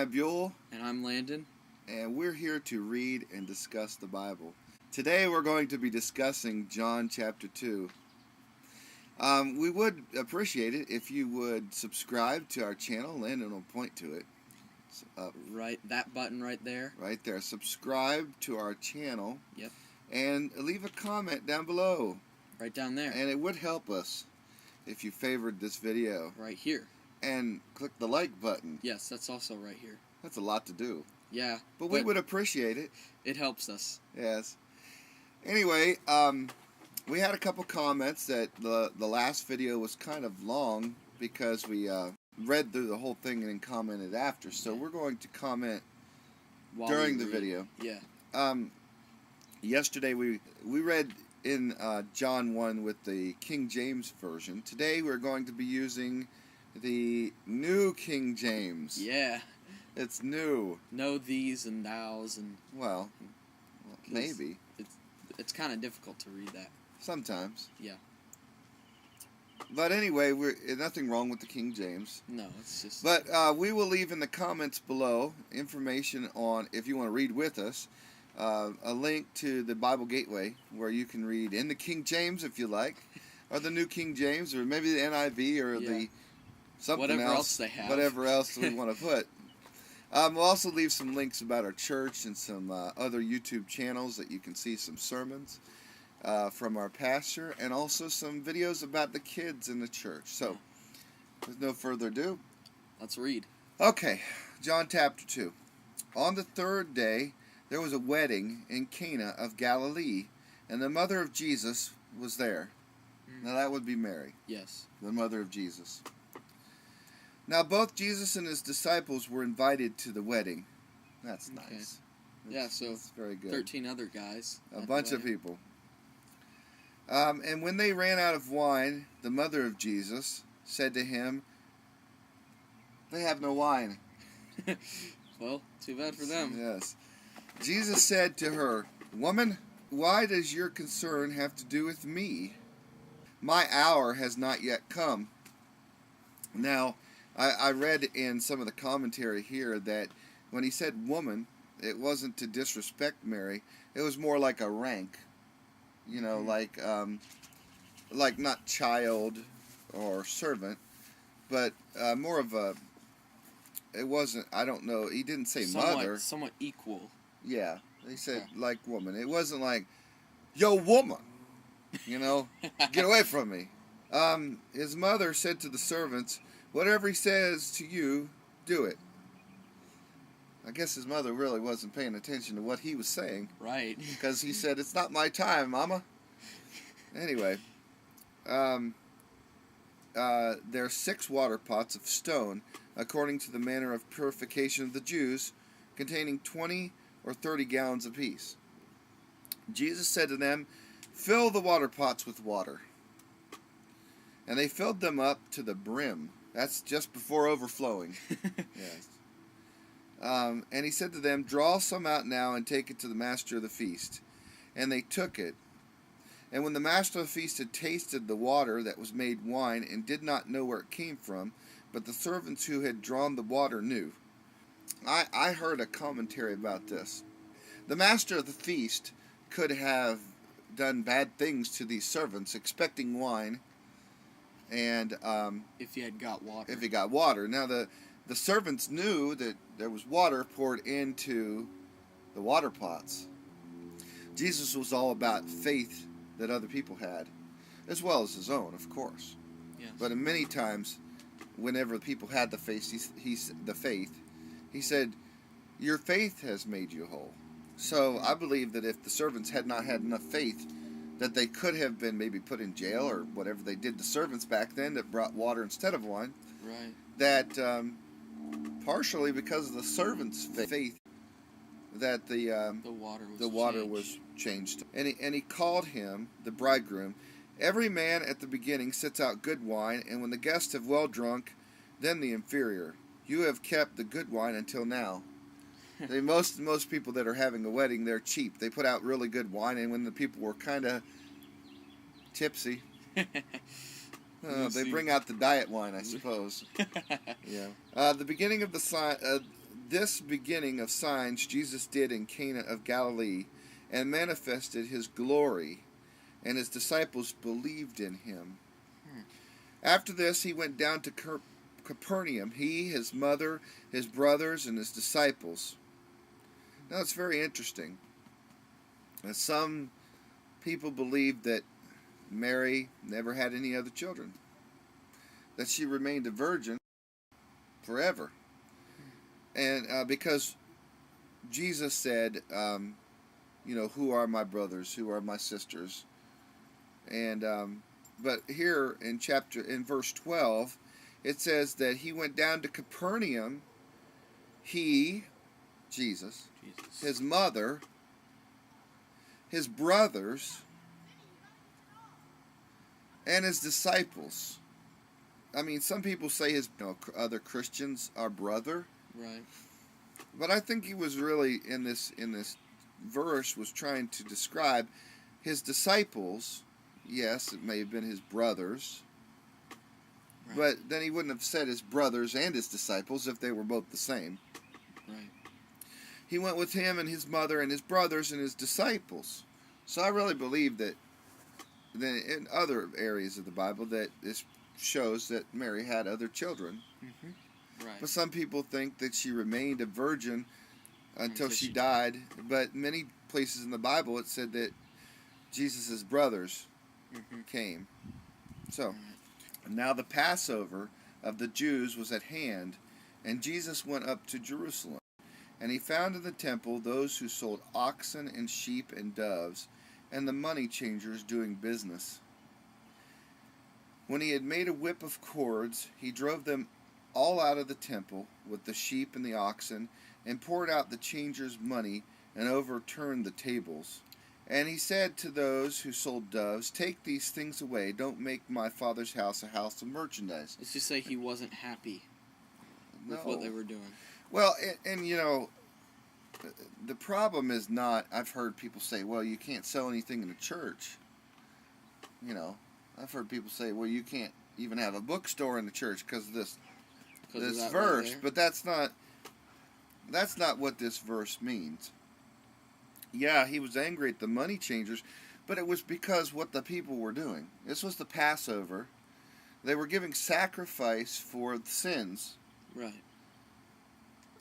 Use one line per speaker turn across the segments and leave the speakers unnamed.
Abbuhl.
And I'm Landon.
And we're here to read and discuss the Bible. Today we're going to be discussing John chapter 2. We would appreciate it if you would subscribe to our channel. Landon will point to it.
Right, that button right there.
Right there. Subscribe to our channel.
Yep.
And leave a comment down below.
Right down there.
And it would help us if you favored this video.
Right here.
And click the like button.
Yes, that's also right here.
That's a lot to do.
Yeah.
But we would appreciate it.
It helps us.
Yes. Anyway, we had a couple comments that the last video was kind of long because we read through the whole thing and then commented after. So we're going to comment during the video.
Yeah.
Yesterday we read in John 1 with the King James Version. Today we're going to be using the New King James.
Yeah.
It's new.
No these and thous and...
Well, maybe.
It's kind of difficult to read that.
Sometimes.
Yeah.
But anyway, nothing wrong with the King James.
No, it's just...
But we will leave in the comments below information on, if you want to read with us, a link to the Bible Gateway where you can read in the King James if you like, or the New King James, or maybe the NIV, or the something
whatever else they have.
Whatever else we want to put. We'll also leave some links about our church and some other YouTube channels that you can see some sermons from our pastor, and also some videos about the kids in the church. So, with no further ado,
let's read.
Okay, John chapter 2. On the third day, there was a wedding in Cana of Galilee, and the mother of Jesus was there. Now that would be Mary.
Yes.
The mother of Jesus. Now both Jesus and his disciples were invited to the wedding. That's nice.
Yeah, so
that's very good.
13 other guys.
A bunch of people. And when they ran out of wine, the mother of Jesus said to him, "They have no wine."
Well, too bad for them.
Yes. Jesus said to her, "Woman, why does your concern have to do with me? My hour has not yet come." Now, I read in some of the commentary here that when he said woman, it wasn't to disrespect Mary. It was more like a rank. You know, like not child or servant, but more of a, it wasn't, I don't know, he didn't say mother.
Somewhat equal.
Yeah, he said like woman. It wasn't like, yo woman, you know, get away from me. His mother said to the servants, "Whatever he says to you, do it." I guess his mother really wasn't paying attention to what he was saying.
Right.
Because he said, "It's not my time, Mama." Anyway, there are 6 water pots of stone, according to the manner of purification of the Jews, containing 20 or 30 gallons apiece. Jesus said to them, "Fill the water pots with water." And they filled them up to the brim. That's just before overflowing. Yes. And he said to them, "Draw some out now and take it to the master of the feast." And they took it. And when the master of the feast had tasted the water that was made wine and did not know where it came from, but the servants who had drawn the water knew. I heard a commentary about this. The master of the feast could have done bad things to these servants, expecting wine, and
if he had got water.
If he got water. Now the servants knew that there was water poured into the water pots. Jesus was all about faith that other people had, as well as his own, of course.
Yes.
But in many times, whenever people had the faith, he said, "Your faith has made you whole." So I believe that if the servants had not had enough faith, that they could have been maybe put in jail or whatever they did to servants back then that brought water instead of wine.
Right.
That partially because of the servants' faith, that the water was changed. And he called him, the bridegroom. "Every man at the beginning sets out good wine, and when the guests have well drunk, then the inferior. You have kept the good wine until now." Most people that are having a wedding, they're cheap. They put out really good wine, and when the people were kind of tipsy, they bring out the diet wine, I suppose. Yeah. The beginning of the sign. This beginning of signs Jesus did in Cana of Galilee, and manifested his glory, and his disciples believed in him. After this, he went down to Capernaum, he, his mother, his brothers, and his disciples. Now, it's very interesting. Some people believe that Mary never had any other children, that she remained a virgin forever. And because Jesus said, who are my brothers, who are my sisters? And but here in verse 12, it says that he went down to Capernaum, he, Jesus, his mother, his brothers, and his disciples. I mean, some people say his other Christians are brother.
Right.
But I think he was really in this verse was trying to describe his disciples. Yes, it may have been his brothers. Right. But then he wouldn't have said his brothers and his disciples if they were both the same.
Right.
He went with him and his mother and his brothers and his disciples. So I really believe that in other areas of the Bible that this shows that Mary had other children.
Mm-hmm. Right.
But some people think that she remained a virgin until she died. But many places in the Bible it said that Jesus' brothers came. So, now the Passover of the Jews was at hand, and Jesus went up to Jerusalem. And he found in the temple those who sold oxen and sheep and doves, and the money changers doing business. When he had made a whip of cords, he drove them all out of the temple with the sheep and the oxen, and poured out the changers' money, and overturned the tables. And he said to those who sold doves, "Take these things away. Don't make my Father's house a house of merchandise."
Let's just say he wasn't happy with what they were doing.
Well, and the problem is not, I've heard people say, well, you can't sell anything in a church. I've heard people say, well, you can't even have a bookstore in the church because of this verse. Right, but that's not what this verse means. Yeah, he was angry at the money changers, but it was because what the people were doing. This was the Passover. They were giving sacrifice for sins. Right.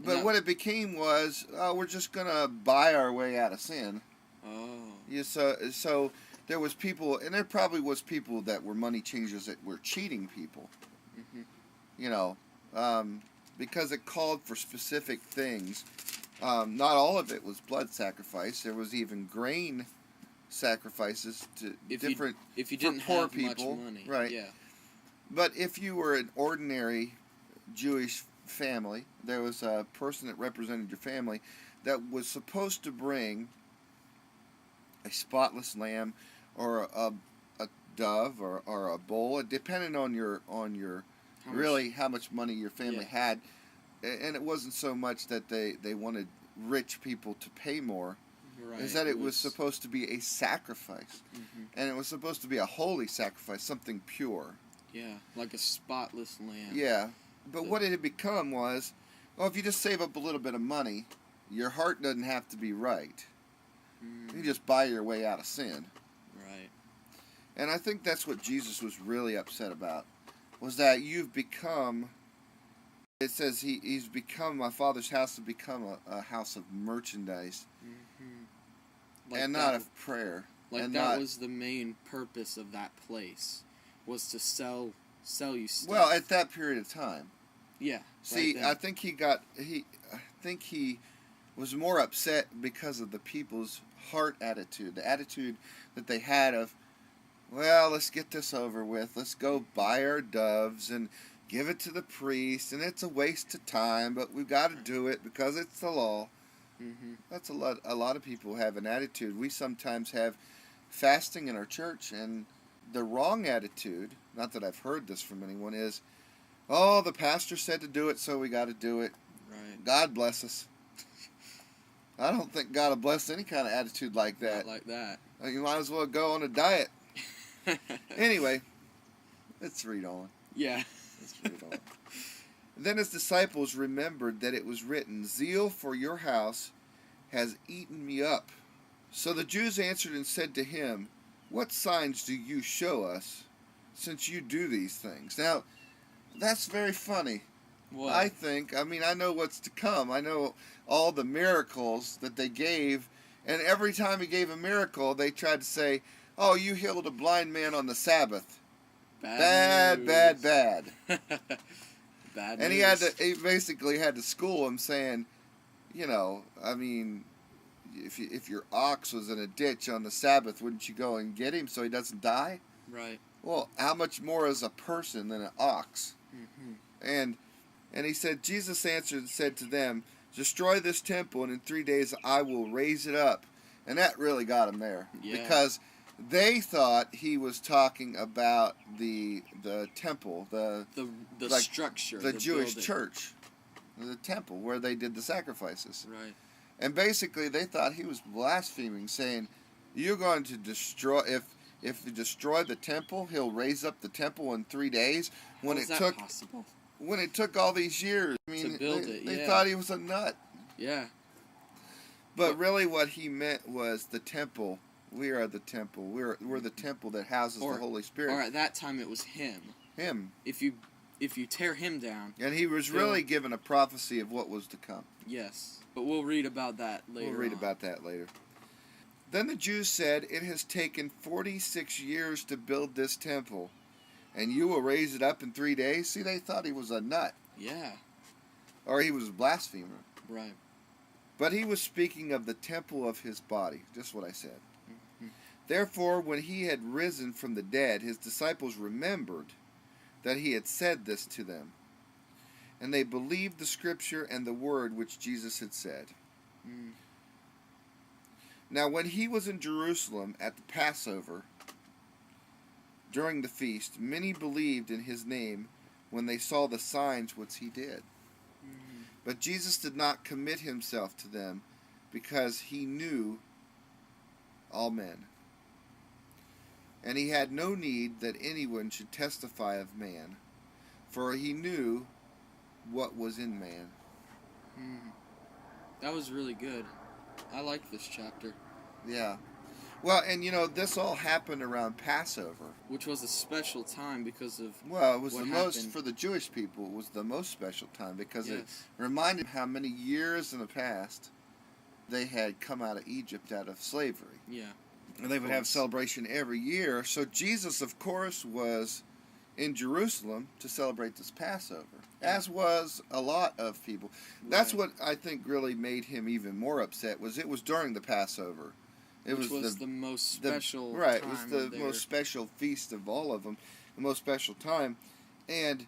But what it became was, we're just going to buy our way out of sin. Oh. Yeah, so there was people, and there probably was people that were money changers that were cheating people. Mm-hmm. Because it called for specific things. Not all of it was blood sacrifice. There was even grain sacrifices to if you didn't have people, much money, right? Yeah. But if you were an ordinary Jewish family, there was a person that represented your family that was supposed to bring a spotless lamb or a dove or a bull, depending on how much money your family had. And it wasn't so much that they wanted rich people to pay more. Right. Is that it was supposed to be a sacrifice. Mm-hmm. And it was supposed to be a holy sacrifice, something pure.
Yeah, like a spotless lamb.
Yeah. But what it had become was, if you just save up a little bit of money, your heart doesn't have to be right. Mm. You just buy your way out of sin.
Right.
And I think that's what Jesus was really upset about, was that you've become... It says he's become, my Father's house to become a house of merchandise, and not of prayer.
That was the main purpose of that place, was to sell you stuff.
Well, at that period of time.
Yeah.
See, right, I think he was more upset because of the people's heart attitude, the attitude that they had of, well, let's get this over with. Let's go buy our doves and give it to the priest, and it's a waste of time, but we've got to do it because it's the law. Mm-hmm. That's a lot of people have an attitude. We sometimes have fasting in our church, and the wrong attitude, not that I've heard this from anyone, is, the pastor said to do it, so we got to do it. Right. God bless us. I don't think God will bless any kind of attitude like that.
Not like that.
You might as well go on a diet. Anyway, let's read on.
Yeah.
Then his disciples remembered that it was written, "Zeal for your house has eaten me up." So the Jews answered and said to him, "What signs do you show us, since you do these things?" Now, that's very funny.
What?
I know what's to come. I know all the miracles that they gave, and every time he gave a miracle, they tried to say, "Oh, you healed a blind man on the Sabbath." Bad.
Bad
And
news.
he basically had to school him, saying, if your ox was in a ditch on the Sabbath, wouldn't you go and get him so he doesn't die?
Right.
Well, how much more is a person than an ox?
Mm-hmm.
And he said, Jesus answered and said to them, "Destroy this temple, and in 3 days I will raise it up." And that really got him there.
Yeah.
Because they thought he was talking about the temple,
the
like,
structure,
the Jewish
building.
church, the temple where they did the sacrifices.
Right.
And basically they thought he was blaspheming, saying, "You're going to destroy, if you destroy the temple, he'll raise up the temple in 3 days."
How is that possible?
When it took all these years,
To build it,
they
yeah.
thought he was a nut.
Yeah.
But really what he meant was the temple. We are the temple. We're the temple that houses the Holy Spirit.
Or at that time it was him.
Him.
If you tear him down.
And he was really given a prophecy of what was to come.
Yes. But we'll read about that later.
We'll read about that later. Then the Jews said, "It has taken 46 years to build this temple, and you will raise it up in 3 days?" See, they thought he was a nut.
Yeah.
Or he was a blasphemer.
Right.
But he was speaking of the temple of his body. Just what I said.
Mm-hmm.
Therefore, when he had risen from the dead, his disciples remembered that he had said this to them. And they believed the scripture and the word which Jesus had said.
Mm.
Now when he was in Jerusalem at the Passover, during the feast, many believed in his name when they saw the signs which he did.
Mm.
But Jesus did not commit himself to them, because he knew all men. And he had no need that anyone should testify of man, for he knew what was in man.
Mm. That was really good. I like this chapter.
Yeah. Well, and this all happened around Passover.
Which was a special time because of
Well, it was
what
the most,
happened.
for the Jewish people, it was the most special time because it
Yes.
reminded how many years in the past they had come out of Egypt, out of slavery.
Yeah.
And they would have celebration every year. So Jesus, of course, was in Jerusalem to celebrate this Passover, as was a lot of people. That's
Right.
what I think really made him even more upset, was it was during the Passover. It
Which was the most special
right,
time
it was the
of their...
most special feast of all of them, the most special time. And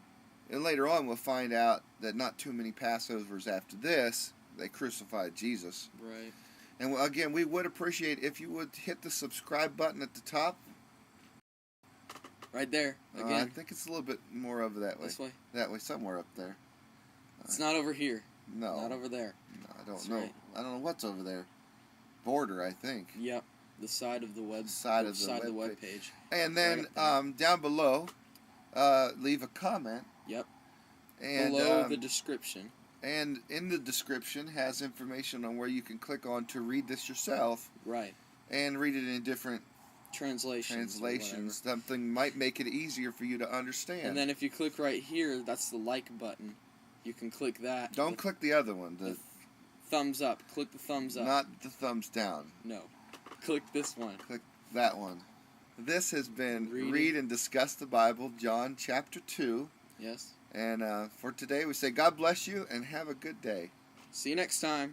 later on we'll find out that not too many Passovers after this, they crucified Jesus.
Right.
And again, we would appreciate if you would hit the subscribe button at the top.
Right there. Again.
I think it's a little bit more over that way.
This way.
That way, somewhere up there.
It's not over here.
No.
Not over there.
No, I don't
That's
know.
right.
I don't know what's over there. Border, I think.
Yep. The side of the web.
Side of the
web
web
page.
And then
Right up there.
down below, leave a comment.
Yep.
And
Below the description.
And in the description has information on where you can click on to read this yourself.
Right.
And read it in different
Translations.
Something might make it easier for you to understand.
And then if you click right here, that's the like button. You can click that.
Don't click the other one. The
thumbs up. Click the thumbs up.
Not the thumbs down.
No. Click this one.
Click that one. This has been
Reading.
Read and Discuss the Bible, John chapter 2.
Yes.
And for today we say God bless you and have a good day.
See you next time.